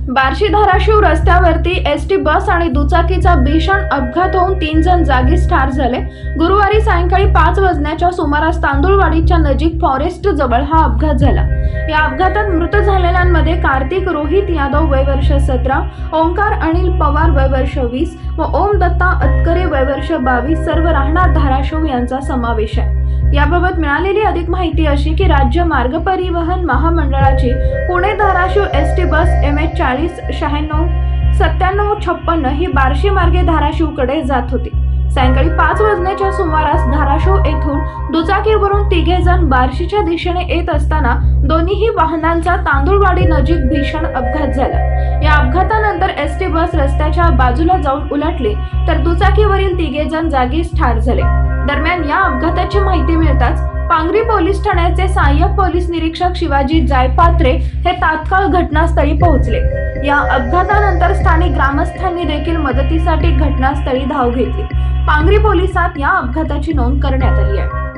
बार्शी धाराशिव रस्त्यावरती ST bus आणि दुचाकीचा भीषण अपघात होऊन 3 जण जागीच ठार झाले। गुरुवारी सायंकाळी 5 वाजण्याच्या सुमारास तांदुळवाडीच्या नजीक फॉरेस्ट जवळ हा अपघात झाला। या अपघातात मृत झालेल्यांमध्ये कार्तिक रोहित यादव वय वर्ष 17, ओंकार अनिल पवार वय वर्ष 20 व ओम दत्ता अतकरे वय वर्ष 22 सर्व राहणार धाराशिव यांचा समावेश आहे। याबाबत मिळालेली अधिक माहिती अशी की राज्य मार्ग परिवहन महामंडळाची Pune Dharashiv ST bus MH40 96 97 56 ही बार्शी मार्गे धाराशिवकडे जात होती। सायंकाळी 5 वाजण्याच्या सुमारास धाराशिव येथून दुचाकीवरून 3 जण बार्शीच्या दिशेने येत असताना दोन्हीही वाहनांचा तांदुळवाडी नजीक भीषण अपघात झाला। या अपघातानंतर एसटी बस रस्त्याच्या बाजूला जाऊन उलटली तर दुचाकीवरील 3 जण जागीच ठार झाले। दरम्यान या अपघाताची माहिती मिळताच पांगरी पोलीस ठाण्याचे सहाय्यक पोलीस निरीक्षक शिवाजी जायपात्रे हे तात्काळ घटनास्थळी पोहोचले। या अपघातानंतर स्थानिक ग्रामस्थांनी देखील मदतीसाठी घटनास्थळी धाव घेतली। पांगरी पोलिसात या अपघाताची नोंद करण्यात आली आहे।